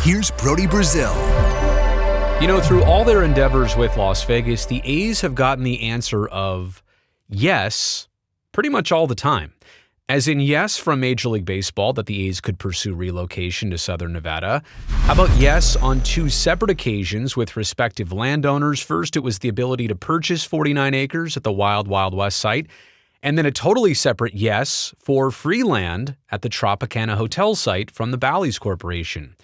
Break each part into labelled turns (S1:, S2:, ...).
S1: Here's Brody Brazil.
S2: You know, through all their endeavors with Las Vegas, the A's have gotten the answer of yes pretty much all the time. As in yes from Major League Baseball that the A's could pursue relocation to Southern Nevada. How about yes on two separate occasions with respective landowners? First, it was the ability to purchase 49 acres at the Wild Wild West site, and then a totally separate yes for free land at the Tropicana Hotel site from the Bally's Corporation.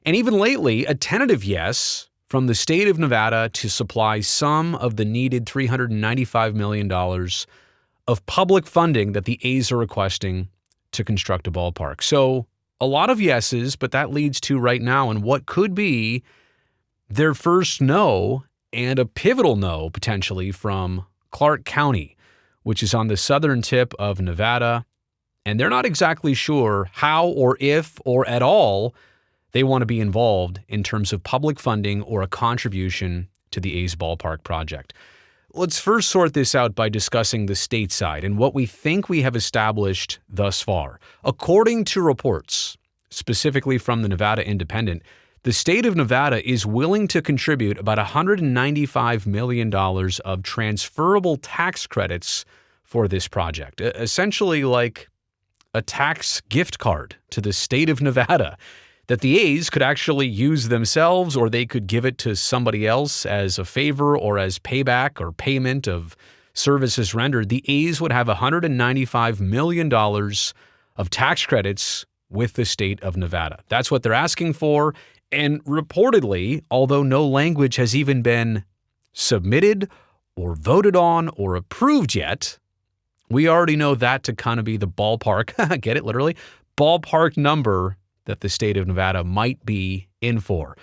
S2: And even lately, a tentative yes from the state of Nevada to supply some of the needed $395 million of public funding that the A's are requesting to construct a ballpark. So a lot of yeses, but that leads to right now and what could be their first no and a pivotal no potentially from Clark County, which is on the southern tip of Nevada. And they're not exactly sure how or if or at all they want to be involved in terms of public funding or a contribution to the A's ballpark project. Let's first sort this out by discussing the state side and what we think we have established thus far. According to reports, specifically from the Nevada Independent, the state of Nevada is willing to contribute about $195 million of transferable tax credits for this project, essentially like a tax gift card to the state of Nevada that the A's could actually use themselves, or they could give it to somebody else as a favor or as payback or payment of services rendered. The A's would have $195 million of tax credits with the state of Nevada. That's what they're asking for. And reportedly, although no language has even been submitted or voted on or approved yet, we already know that to kind of be the ballpark, get it literally, ballpark number that the state of Nevada might be in for.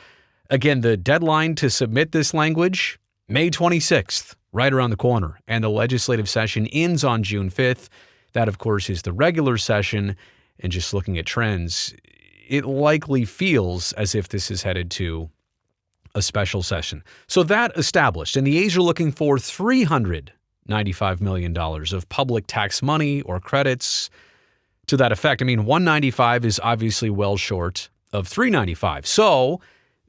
S2: Again, the deadline to submit this language, May 26th, right around the corner, and the legislative session ends on June 5th. That, of course, is the regular session, and just looking at trends, it likely feels as if this is headed to a special session. So that established, and the A's are looking for $395 million of public tax money or credits to that effect. I mean, 195 is obviously well short of 395. So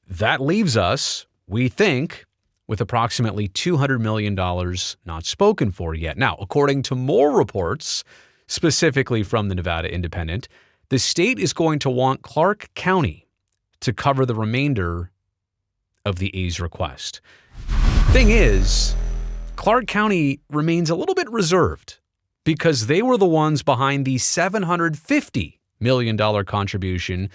S2: that leaves us, we think, with approximately $200 million not spoken for yet. Now, according to more reports, specifically from the Nevada Independent, the state is going to want Clark County to cover the remainder of the A's request. Thing is, Clark County remains a little bit reserved, because they were the ones behind the $750 million contribution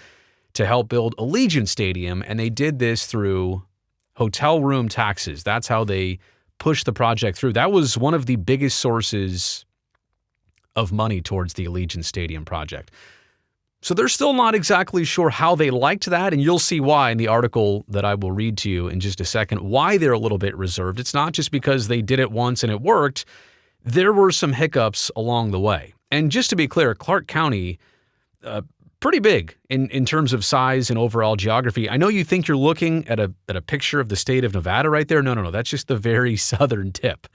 S2: to help build Allegiant Stadium, and they did this through hotel room taxes. That's how they pushed the project through. That was one of the biggest sources of money towards the Allegiant Stadium project. So they're still not exactly sure how they liked that, and you'll see why in the article that I will read to you in just a second, why they're a little bit reserved. It's not just because they did it once and it worked. There were some hiccups along the way. And just to be clear, Clark County, pretty big in terms of size and overall geography. I know you think you're looking at a picture of the state of Nevada right there. No. That's just the very southern tip.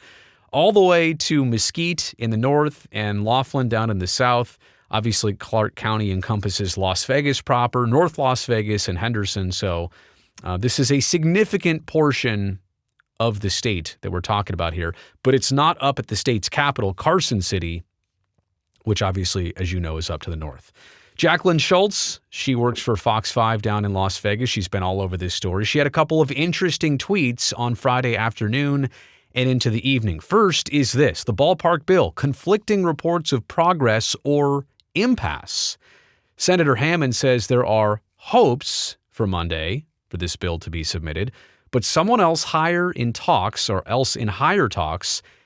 S2: All the way to Mesquite in the north and Laughlin down in the south. Obviously, Clark County encompasses Las Vegas proper, North Las Vegas, and Henderson. So this is a significant portion of the state that we're talking about here, but it's not up at the state's capital, Carson City, which obviously, as you know, is up to the north. Jaclyn Schultz, she works for Fox 5 down in Las Vegas. She's been all over this story. She had a couple of interesting tweets on Friday afternoon and into the evening. First is this: the ballpark bill, conflicting reports of progress or impasse. Senator Hammond says there are hopes for Monday for this bill to be submitted, but someone else higher in talks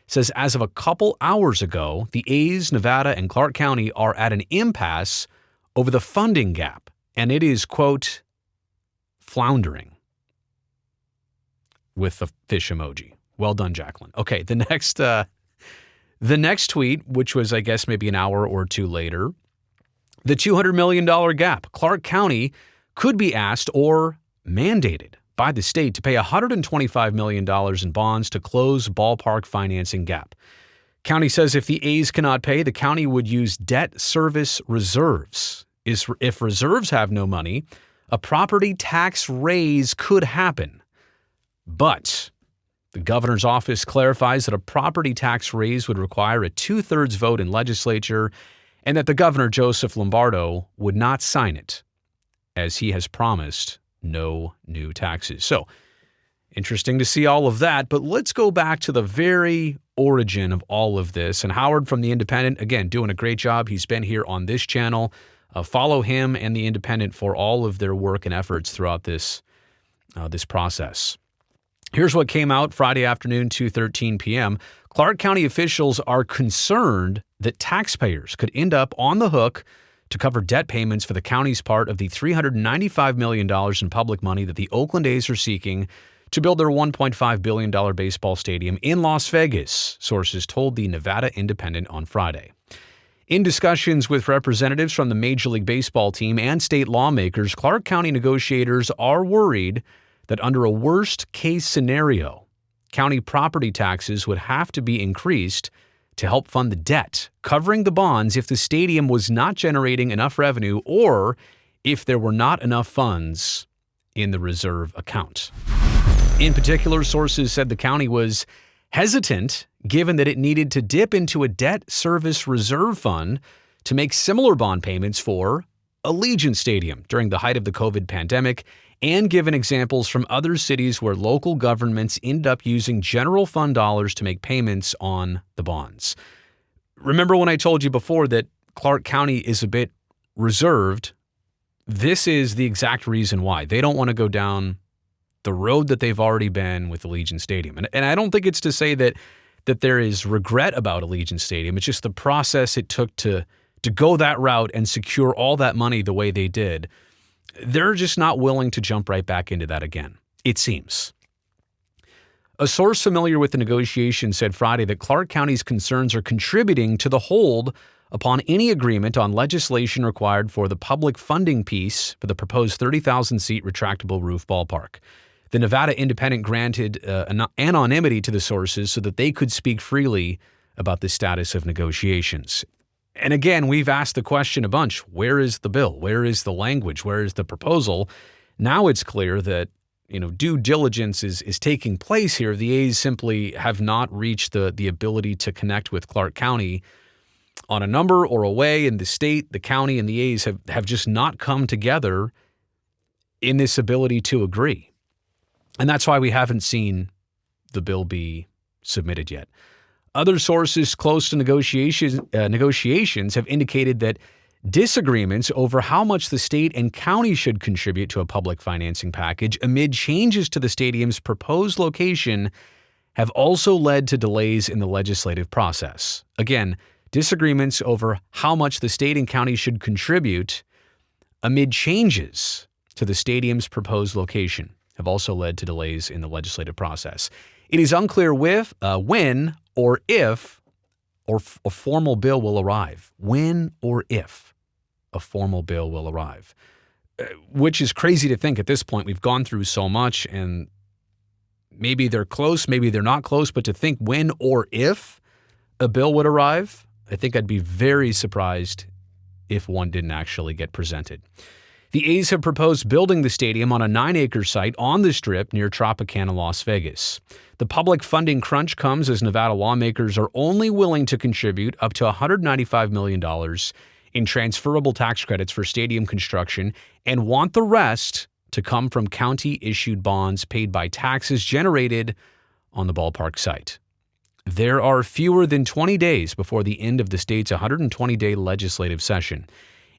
S2: says as of a couple hours ago, the A's, Nevada, and Clark County are at an impasse over the funding gap, and it is, quote, floundering, with the fish emoji. Well done, Jaclyn. Okay, the next tweet, which was, I guess, maybe an hour or two later, the $200 million gap. Clark County could be asked or mandated by the state to pay $125 million in bonds to close ballpark financing gap. County says if the A's cannot pay, the county would use debt service reserves. If reserves have no money, a property tax raise could happen. But the governor's office clarifies that a property tax raise would require a 2/3 vote in legislature and that the governor, Joseph Lombardo, would not sign it, as he has promised no new taxes. So, interesting to see all of that, but let's go back to the very origin of all of this. And Howard from The Independent, again, doing a great job. He's been here on this channel. Follow him and The Independent for all of their work and efforts throughout this process. Here's what came out Friday afternoon, 2:13 p.m. Clark County officials are concerned that taxpayers could end up on the hook to cover debt payments for the county's part of the $395 million in public money that the Oakland A's are seeking to build their $1.5 billion baseball stadium in Las Vegas, sources told the Nevada Independent on Friday. In discussions with representatives from the Major League Baseball team and state lawmakers, Clark County negotiators are worried that under a worst-case scenario, county property taxes would have to be increased to help fund the debt, covering the bonds if the stadium was not generating enough revenue or if there were not enough funds in the reserve account. In particular, sources said the county was hesitant given that it needed to dip into a debt service reserve fund to make similar bond payments for Allegiant Stadium during the height of the COVID pandemic, and given examples from other cities where local governments end up using general fund dollars to make payments on the bonds. Remember when I told you before that Clark County is a bit reserved? This is the exact reason why. They don't want to go down the road that they've already been with Allegiant Stadium. And I don't think it's to say that there is regret about Allegiant Stadium. It's just the process it took to go that route and secure all that money the way they did. They're just not willing to jump right back into that again, it seems. A source familiar with the negotiations said Friday that Clark County's concerns are contributing to the hold upon any agreement on legislation required for the public funding piece for the proposed 30,000-seat retractable roof ballpark. The Nevada Independent granted anonymity to the sources so that they could speak freely about the status of negotiations. And again, we've asked the question a bunch. Where is the bill? Where is the language? Where is the proposal? Now it's clear that, due diligence is taking place here. The A's simply have not reached the ability to connect with Clark County on a number or a way, and the state, the county, and the A's have just not come together in this ability to agree. And that's why we haven't seen the bill be submitted yet. Other sources close to negotiations have indicated that disagreements over how much the state and county should contribute to a public financing package amid changes to the stadium's proposed location have also led to delays in the legislative process. Again, disagreements over how much the state and county should contribute amid changes to the stadium's proposed location have also led to delays in the legislative process. It is unclear when or if a formal bill will arrive. When or if a formal bill will arrive. Which is crazy to think at this point. We've gone through so much, and maybe they're close, maybe they're not close, but to think when or if a bill would arrive, I think I'd be very surprised if one didn't actually get presented. The A's have proposed building the stadium on a 9-acre site on the Strip near Tropicana, Las Vegas. The public funding crunch comes as Nevada lawmakers are only willing to contribute up to $195 million in transferable tax credits for stadium construction and want the rest to come from county-issued bonds paid by taxes generated on the ballpark site. There are fewer than 20 days before the end of the state's 120-day legislative session.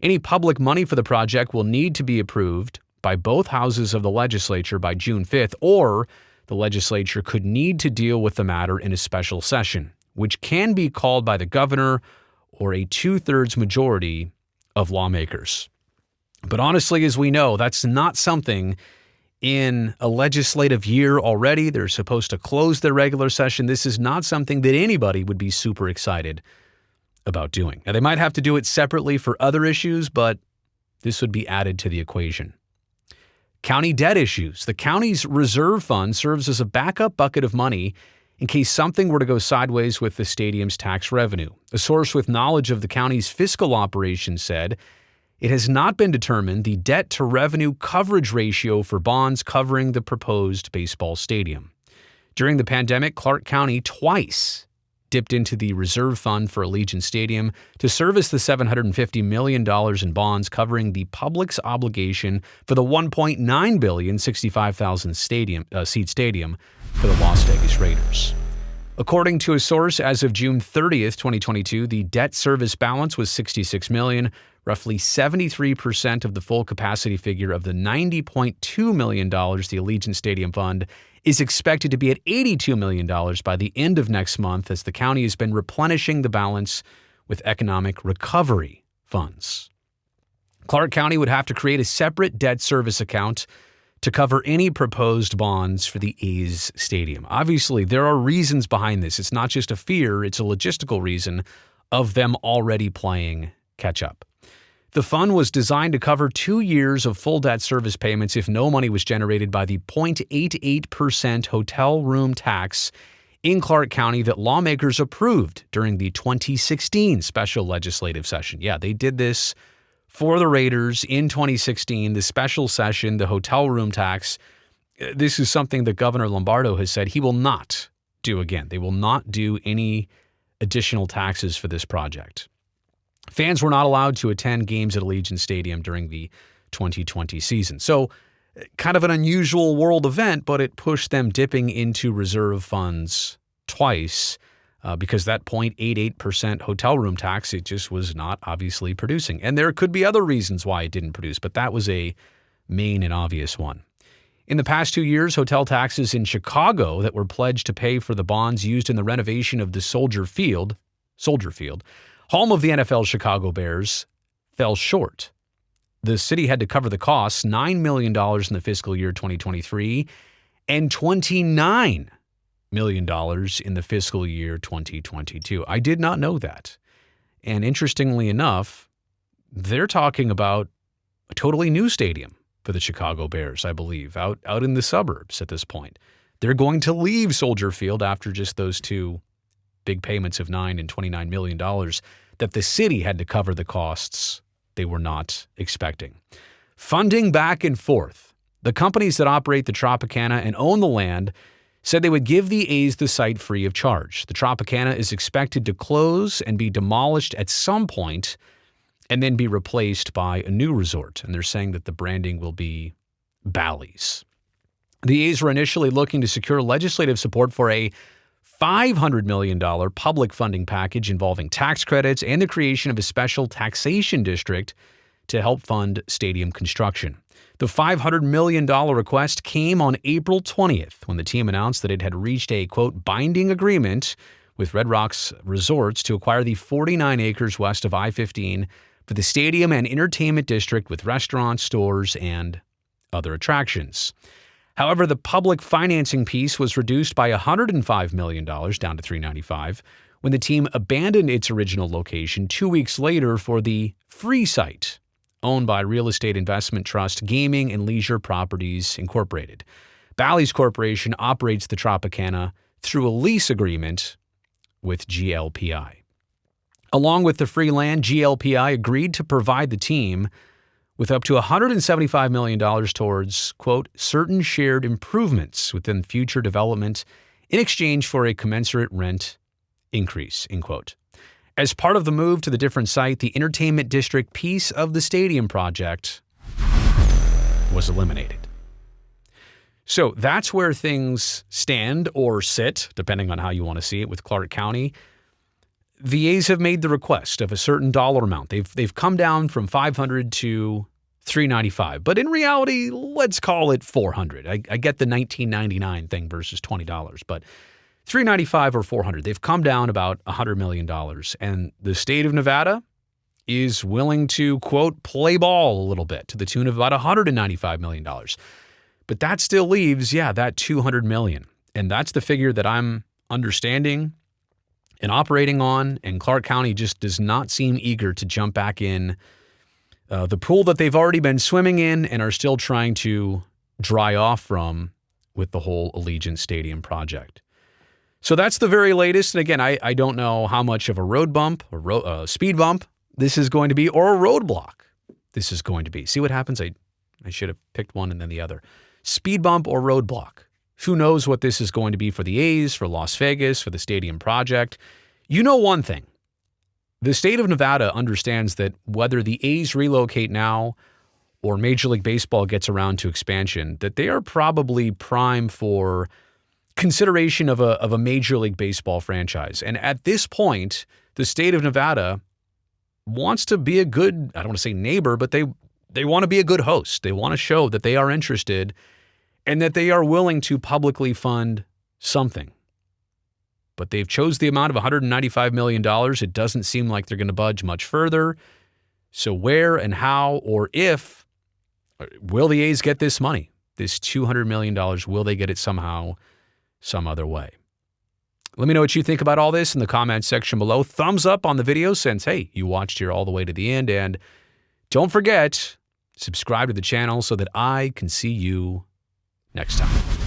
S2: Any public money for the project will need to be approved by both houses of the legislature by June 5th, or the legislature could need to deal with the matter in a special session, which can be called by the governor or a 2/3 majority of lawmakers. But honestly, as we know, that's not something in a legislative year already. They're supposed to close their regular session. This is not something that anybody would be super excited about doing. Now, they might have to do it separately for other issues, but this would be added to the equation. County debt issues. The county's reserve fund serves as a backup bucket of money in case something were to go sideways with the stadium's tax revenue. A source with knowledge of the county's fiscal operations said it has not been determined the debt-to-revenue coverage ratio for bonds covering the proposed baseball stadium. During the pandemic, Clark County twice dipped into the reserve fund for Allegiant Stadium to service the $750 million in bonds covering the public's obligation for the $1.9 billion 65,000 seat stadium for the Las Vegas Raiders. According to a source, as of June 30th, 2022, the debt service balance was $66 million, roughly 73% of the full capacity figure of the $90.2 million the Allegiant Stadium Fund is expected to be at $82 million by the end of next month, as the county has been replenishing the balance with economic recovery funds. Clark County would have to create a separate debt service account to cover any proposed bonds for the A's stadium. Obviously, there are reasons behind this. It's not just a fear, it's a logistical reason of them already playing catch up. The fund was designed to cover 2 years of full debt service payments if no money was generated by the 0.88% hotel room tax in Clark County that lawmakers approved during the 2016 special legislative session. Yeah, they did this for the Raiders in 2016, the special session, the hotel room tax. This is something that Governor Lombardo has said he will not do again. They will not do any additional taxes for this project. Fans were not allowed to attend games at Allegiant Stadium during the 2020 season. So kind of an unusual world event, but it pushed them dipping into reserve funds twice because that 0.88% hotel room tax, it just was not obviously producing. And there could be other reasons why it didn't produce, but that was a main and obvious one. In the past 2 years, hotel taxes in Chicago that were pledged to pay for the bonds used in the renovation of the Soldier Field, home of the NFL Chicago Bears, fell short. The city had to cover the costs, $9 million in the fiscal year 2023 and $29 million in the fiscal year 2022. I did not know that. And interestingly enough, they're talking about a totally new stadium for the Chicago Bears, I believe, out in the suburbs at this point. They're going to leave Soldier Field after just those two big payments of $9 and $29 million that the city had to cover the costs they were not expecting. Funding back and forth. The companies that operate the Tropicana and own the land said they would give the A's the site free of charge. The Tropicana is expected to close and be demolished at some point and then be replaced by a new resort. And they're saying that the branding will be Bally's. The A's were initially looking to secure legislative support for a $500 million public funding package involving tax credits and the creation of a special taxation district to help fund stadium construction. The $500 million request came on April 20th when the team announced that it had reached a, quote, binding agreement with Red Rocks Resorts to acquire the 49 acres west of I-15 for the stadium and entertainment district with restaurants, stores, and other attractions. However, the public financing piece was reduced by $105 million down to $395 when the team abandoned its original location 2 weeks later for the free site owned by real estate investment trust Gaming and Leisure Properties Incorporated. Bally's Corporation operates the Tropicana through a lease agreement with GLPI. Along with the free land, GLPI agreed to provide the team with up to $175 million towards, quote, certain shared improvements within future development in exchange for a commensurate rent increase, end quote. As part of the move to the different site, the entertainment district piece of the stadium project was eliminated. So that's where things stand or sit, depending on how you want to see it, with Clark County. The A's have made the request of a certain dollar amount. They've come down from $500 to $395, but in reality, let's call it $400. I get the $19.99 thing versus $20, but $395 or $400. They've come down about $100 million, and the state of Nevada is willing to, quote, play ball a little bit to the tune of about $195 million. But that still leaves, that $200 million, and that's the figure that I'm understanding and operating on, and Clark County just does not seem eager to jump back in the pool that they've already been swimming in and are still trying to dry off from with the whole Allegiant Stadium project. So that's the very latest. And again, I don't know how much of a road bump or speed bump this is going to be, or a roadblock this is going to be. See what happens? I should have picked one and then the other. Speed bump or roadblock. Who knows what this is going to be for the A's, for Las Vegas, for the stadium project. You know one thing. The state of Nevada understands that whether the A's relocate now or Major League Baseball gets around to expansion, that they are probably prime for consideration of a Major League Baseball franchise. And at this point, the state of Nevada wants to be a good, I don't want to say neighbor, but they want to be a good host. They want to show that they are interested and that they are willing to publicly fund something. But they've chose the amount of $195 million. It doesn't seem like they're going to budge much further. So where and how or if will the A's get this money? This $200 million, will they get it somehow, some other way? Let me know what you think about all this in the comments section below. Thumbs up on the video since, hey, you watched here all the way to the end. And don't forget, subscribe to the channel so that I can see you next time.